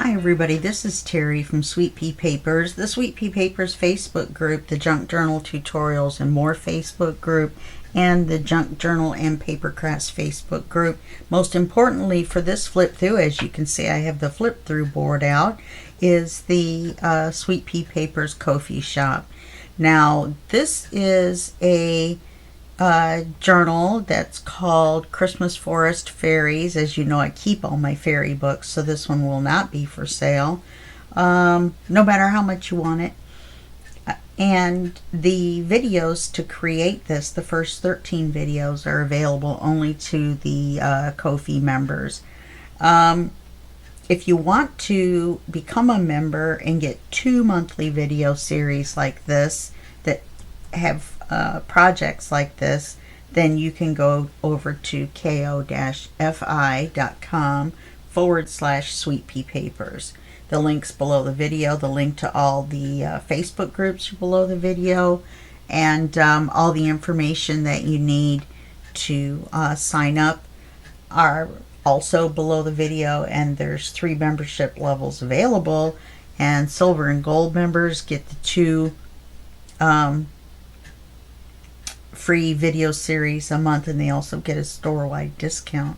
Hi everybody, this is Terry from Sweet Pea Papers, the Sweet Pea Papers Facebook group, the Junk Journal Tutorials and More Facebook group, and the Junk Journal and Paper Crafts Facebook group. Most importantly for this flip through, as you can see I have the flip through board out, is the Sweet Pea Papers Ko-fi shop. Now this is a journal that's called Christmas Forest Fairies. As you know, I keep all my fairy books, so this one will not be for sale, no matter how much you want it. And the videos to create this, the first 13 videos, are available only to the Ko-fi members. If you want to become a member and get 2 monthly video series like this that have projects like this, then you can go over to ko-fi.com/Sweet Pea Papers. The link's below the video. The link to all the Facebook groups are below the video, and all the information that you need to sign up are also below the video. And there's 3 membership levels available, and silver and gold members get the 2 free video series a month, and they also get a store-wide discount.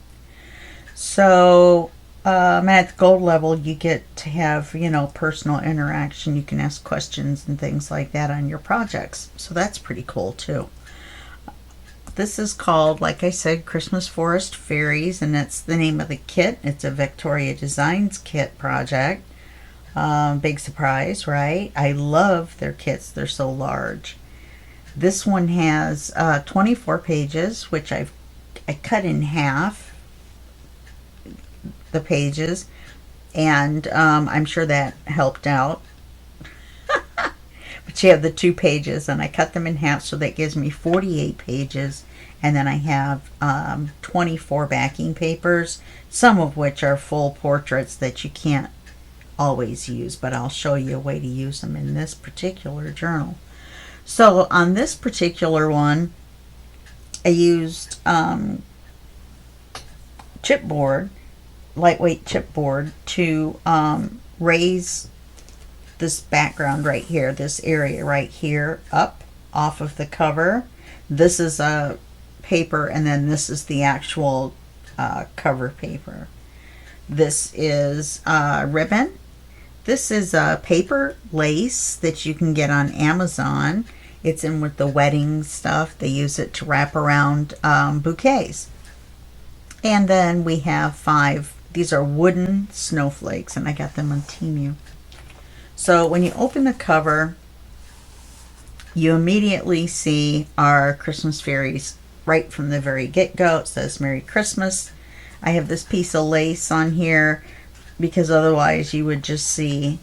So at the gold level you get to have, you know, personal interaction. You can ask questions and things like that on your projects, so that's pretty cool too. This is called, like I said, Christmas Forest Fairies, and that's the name of the kit. It's a Victoria Designs kit project. Big surprise, right? I love their kits. They're so large. This one has 24 pages, which I cut in half the pages, and I'm sure that helped out. But you have the 2 pages, and I cut them in half, so that gives me 48 pages. And then I have 24 backing papers, some of which are full portraits that you can't always use, but I'll show you a way to use them in this particular journal. So on this particular one, I used chipboard, lightweight chipboard, to raise this background right here, this area right here, up off of the cover. This is a paper, and then this is the actual cover paper. This is ribbon. This is a paper lace that you can get on Amazon. It's in with the wedding stuff. They use it to wrap around bouquets. And then we have 5. These are wooden snowflakes, and I got them on Temu. So when you open the cover, you immediately see our Christmas fairies right from the very get-go. It says Merry Christmas. I have this piece of lace on here because otherwise you would just see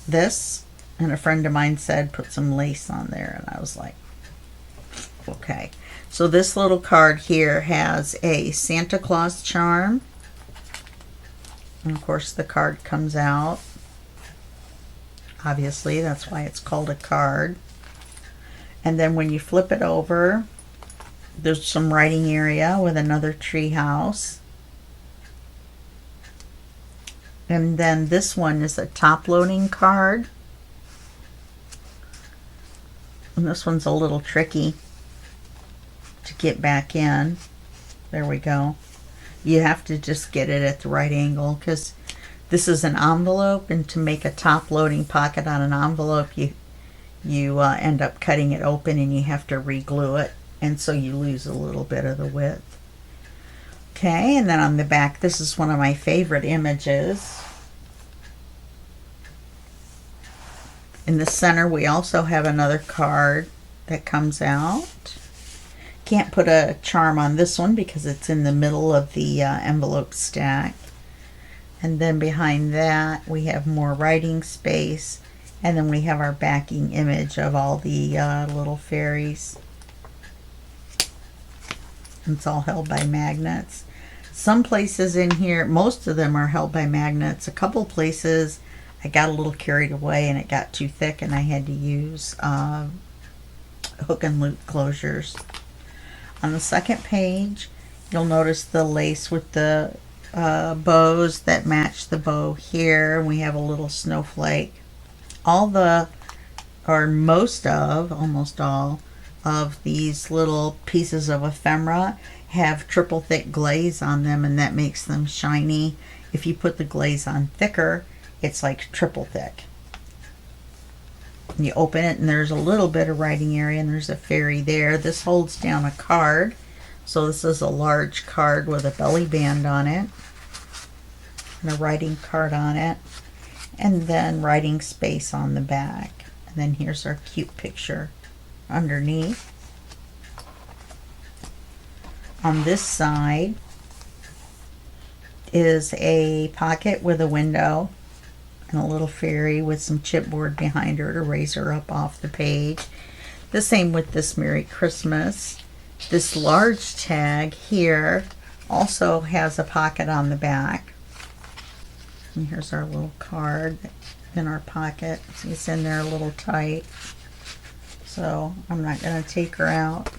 this. And a friend of mine said, put some lace on there. And I was like, okay. So this little card here has a Santa Claus charm. And of course the card comes out. Obviously, that's why it's called a card. And then when you flip it over, there's some writing area with another tree house. And then this one is a top-loading card. And this one's a little tricky to get back in. There we go. You have to just get it at the right angle, because this is an envelope, and to make a top-loading pocket on an envelope, you end up cutting it open, and you have to re-glue it, and so you lose a little bit of the width. Okay, and then on the back, this is one of my favorite images. In the center, we also have another card that comes out. Can't put a charm on this one because it's in the middle of the envelope stack. And then behind that, we have more writing space. And then we have our backing image of all the little fairies. It's all held by magnets. Some places in here, most of them are held by magnets. A couple places I got a little carried away and it got too thick, and I had to use hook and loop closures. On the second page, you'll notice the lace with the bows that match the bow here. We have a little snowflake. All the, or most of, almost all of these little pieces of ephemera have triple thick glaze on them, and that makes them shiny. If you put the glaze on thicker, it's like triple thick. You open it and there's a little bit of writing area, and there's a fairy there. This holds down a card. So this is a large card with a belly band on it and a writing card on it, and then writing space on the back. And then here's our cute picture underneath. On this side is a pocket with a window and a little fairy with some chipboard behind her to raise her up off the page. The same with this Merry Christmas. This large tag here also has a pocket on the back. And here's our little card in our pocket. See, it's in there a little tight, so I'm not going to take her out.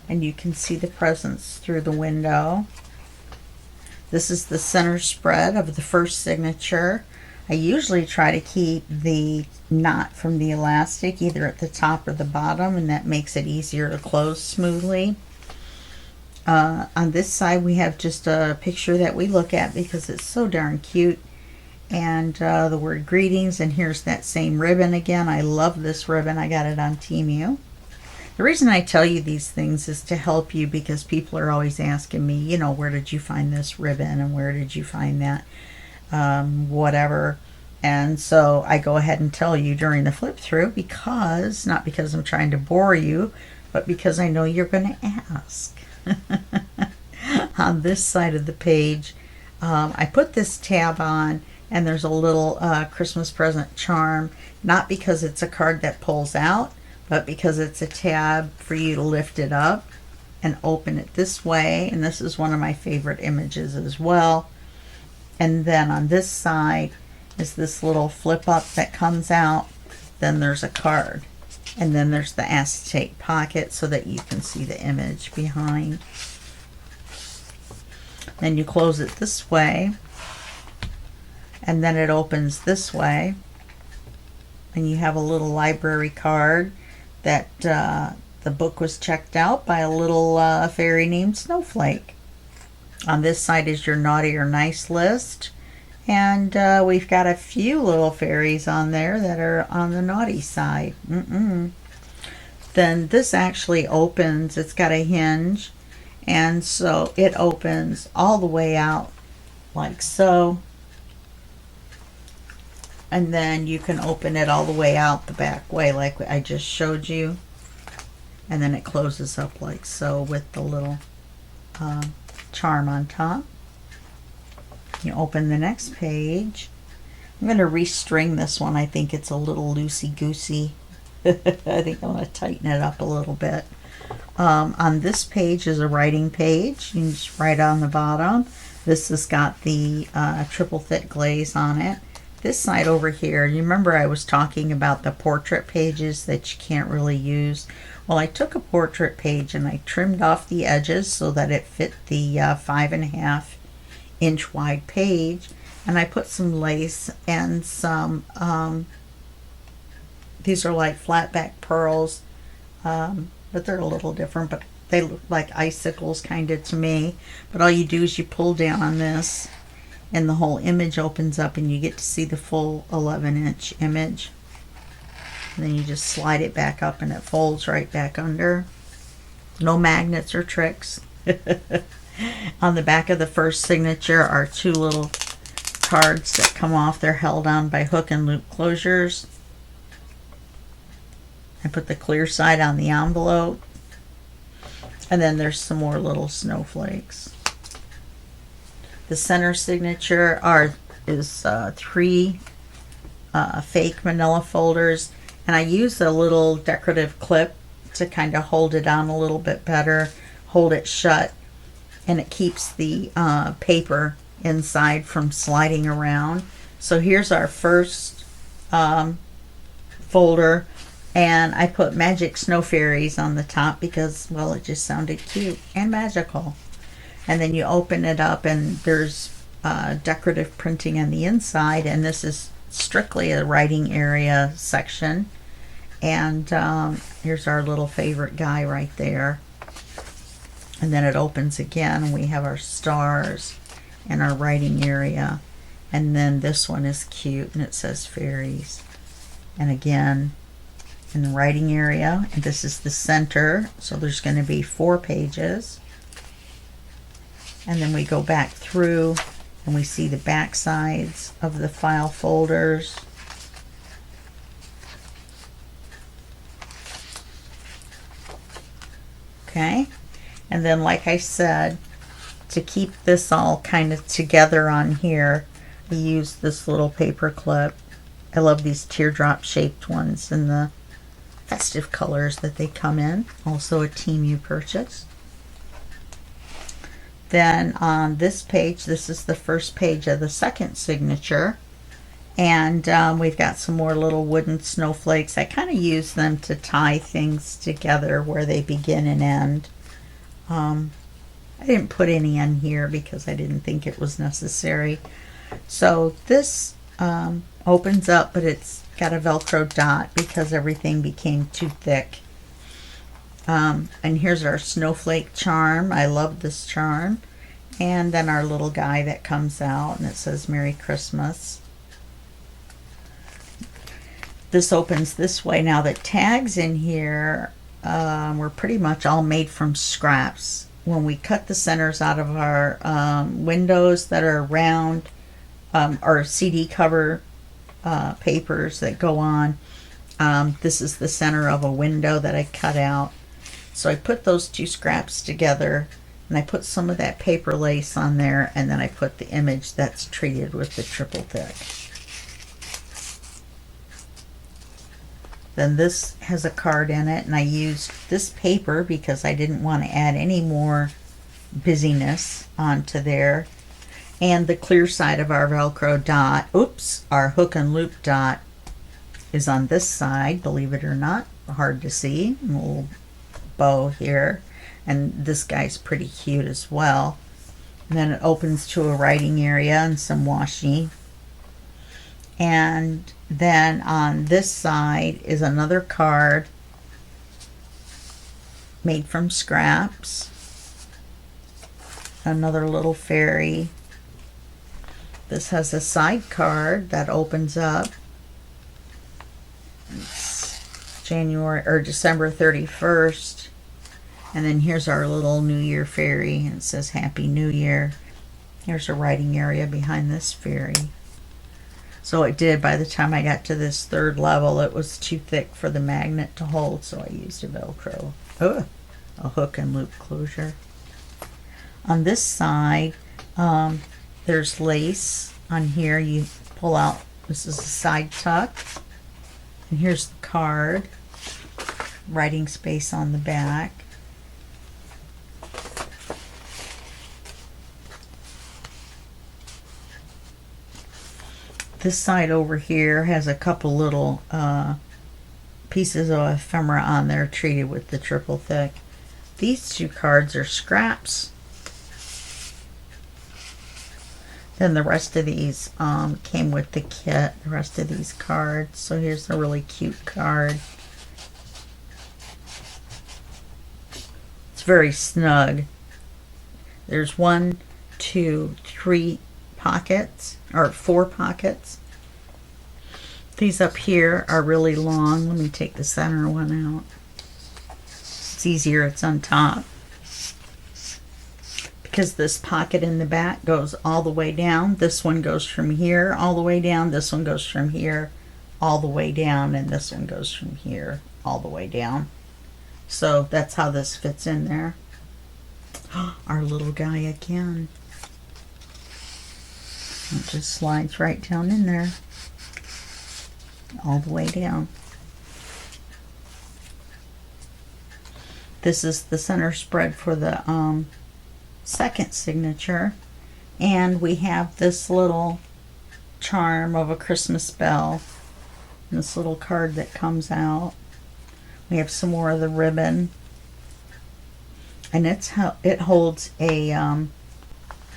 And you can see the presents through the window. This is the center spread of the first signature. I usually try to keep the knot from the elastic either at the top or the bottom, and that makes it easier to close smoothly. On this side we have just a picture that we look at because it's so darn cute, and the word greetings, and here's that same ribbon again. I love this ribbon. I got it on Temu. The reason I tell you these things is to help you, because people are always asking me, you know, where did you find this ribbon and where did you find that whatever. And so I go ahead and tell you during the flip through, because not because I'm trying to bore you, but because I know you're going to ask. On this side of the page, I put this tab on, and there's a little Christmas present charm, not because it's a card that pulls out, but because it's a tab for you to lift it up and open it this way. And this is one of my favorite images as well. And then on this side is this little flip up that comes out. Then there's a card, and then there's the acetate pocket so that you can see the image behind. Then you close it this way, and then it opens this way, and you have a little library card that the book was checked out by a little fairy named Snowflake. On this side is your naughty or nice list, and we've got a few little fairies on there that are on the naughty side. Then this actually opens. It's got a hinge, and so it opens all the way out like so, and then you can open it all the way out the back way like I just showed you, and then it closes up like so with the little charm on top. You open the next page. I'm going to restring this one. I think it's a little loosey-goosey. I think I'm going to tighten it up a little bit. On this page is a writing page. You can just write on the bottom. This has got the triple thick glaze on it. This side over here, you remember I was talking about the portrait pages that you can't really use. Well, I took a portrait page and I trimmed off the edges so that it fit the 5.5 inch wide page, and I put some lace and some these are like flat back pearls, but they're a little different, but they look like icicles kind of to me. But all you do is you pull down on this and the whole image opens up, and you get to see the full 11-inch image. And then you just slide it back up and it folds right back under. No magnets or tricks. On the back of the first signature are two little cards that come off. They're held on by hook and loop closures. I put the clear side on the envelope. And then there's some more little snowflakes. The center signature is 3 fake manila folders, and I use a little decorative clip to kind of hold it on a little bit better, hold it shut, and it keeps the paper inside from sliding around. So here's our first folder And I put Magic Snow Fairies on the top because, well, it just sounded cute and magical. And then you open it up and there's decorative printing on the inside, and this is strictly a writing area section. And here's our little favorite guy right there. And then it opens again and we have our stars and our writing area. And then this one is cute and it says fairies. And again, in the writing area, and this is the center, so there's going to be 4 pages. And then we go back through and we see the back sides of the file folders. Okay, and then like I said, to keep this all kind of together on here, I use this little paper clip. I love these teardrop shaped ones and the festive colors that they come in. Also a Temu purchase. Then on this page, this is the first page of the second signature. And we've got some more little wooden snowflakes. I kind of use them to tie things together where they begin and end. I didn't put any in here because I didn't think it was necessary. So this opens up, but it's got a Velcro dot because everything became too thick. And here's our snowflake charm. I love this charm. And then our little guy that comes out and it says Merry Christmas. This opens this way. Now the tags in here were pretty much all made from scraps. When we cut the centers out of our windows that are round, or CD cover papers that go on, this is the center of a window that I cut out. So I put those 2 scraps together and I put some of that paper lace on there, and then I put the image that's treated with the triple thick. Then this has a card in it, and I used this paper because I didn't want to add any more busyness onto there. And the clear side of our Velcro dot, our hook and loop dot is on this side, believe it or not. Hard to see. A little bow here. And this guy's pretty cute as well. And then it opens to a writing area and some washi. And then on this side is another card made from scraps. Another little fairy. This has a side card that opens up. It's December 31st. And then here's our little New Year fairy, and it says Happy New Year. Here's a writing area behind this fairy. So it did, by the time I got to this 3rd level, it was too thick for the magnet to hold, so I used a Velcro, a hook and loop closure. On this side, there's lace on here. You pull out, this is a side tuck. And here's the card, writing space on the back. This side over here has a couple little pieces of ephemera on there treated with the triple thick. These 2 cards are scraps. Then the rest of these came with the kit, the rest of these cards. So here's a really cute card. It's very snug. There's 1, 2, 3 pockets, or 4 pockets. These up here are really long. Let me take the center one out. It's easier, it's on top. Because this pocket in the back goes all the way down. This one goes from here all the way down. This one goes from here all the way down. And this one goes from here all the way down. So that's how this fits in there. Our little guy again. It just slides right down in there. All the way down. This is the center spread for the second signature. And we have this little charm of a Christmas bell. And this little card that comes out. We have some more of the ribbon, and it holds a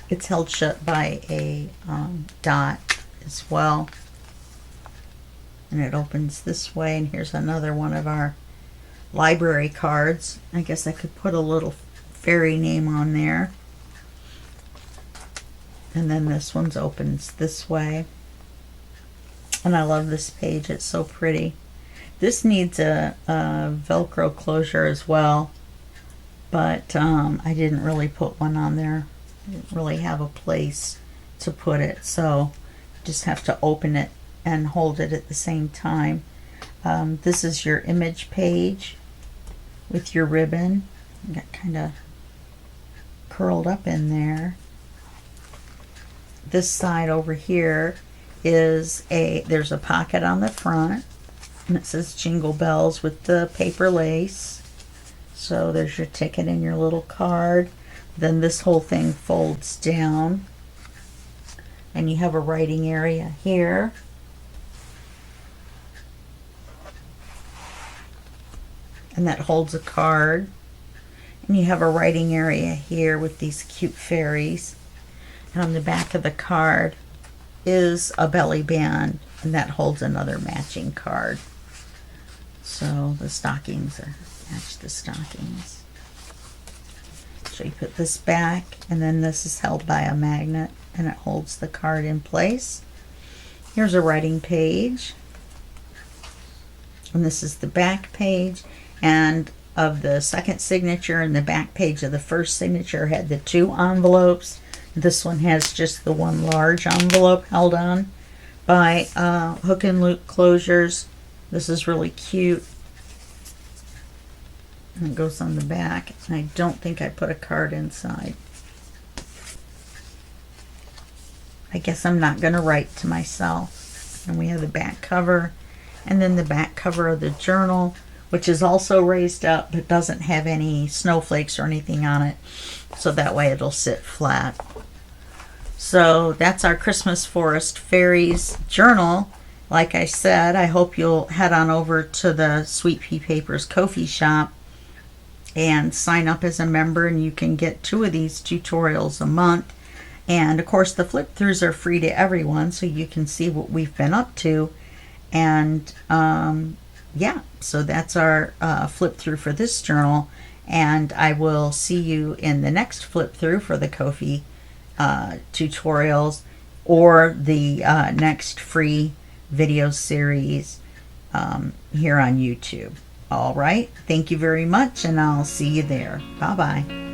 it's held shut by a dot as well, and it opens this way. And here's another one of our library cards. I guess I could put a little fairy name on there. And then this one's opens this way. And I love this page. It's so pretty. This needs a Velcro closure as well, but I didn't really put one on there. I didn't really have a place to put it, so just have to open it and hold it at the same time. This is your image page with your ribbon. Got kind of curled up in there. This side over here is there's a pocket on the front, and it says Jingle Bells with the paper lace. So there's your ticket and your little card. Then this whole thing folds down, and you have a writing area here. And that holds a card. And you have a writing area here with these cute fairies. And on the back of the card is a belly band, and that holds another matching card. So the stockings match the stockings. So you put this back, and then this is held by a magnet, and it holds the card in place. Here's a writing page, and this is the back page. And of the second signature, and the back page of the first signature had the 2 envelopes. This one has just the 1 large envelope held on by hook and loop closures. This is really cute. And it goes on the back. And I don't think I put a card inside. I guess I'm not going to write to myself. And we have the back cover. And then the back cover of the journal, which is also raised up but doesn't have any snowflakes or anything on it. So that way it'll sit flat. So that's our Christmas Forest Fairies journal. Like I said, I hope you'll head on over to the Sweet Pea Papers Ko-fi shop and sign up as a member, and you can get 2 of these tutorials a month. And of course the flip throughs are free to everyone, so you can see what we've been up to. And yeah, so that's our flip through for this journal, and I will see you in the next flip through for the Ko-fi tutorials, or the next free video series here on YouTube. All right, thank you very much, and I'll see you there. Bye bye.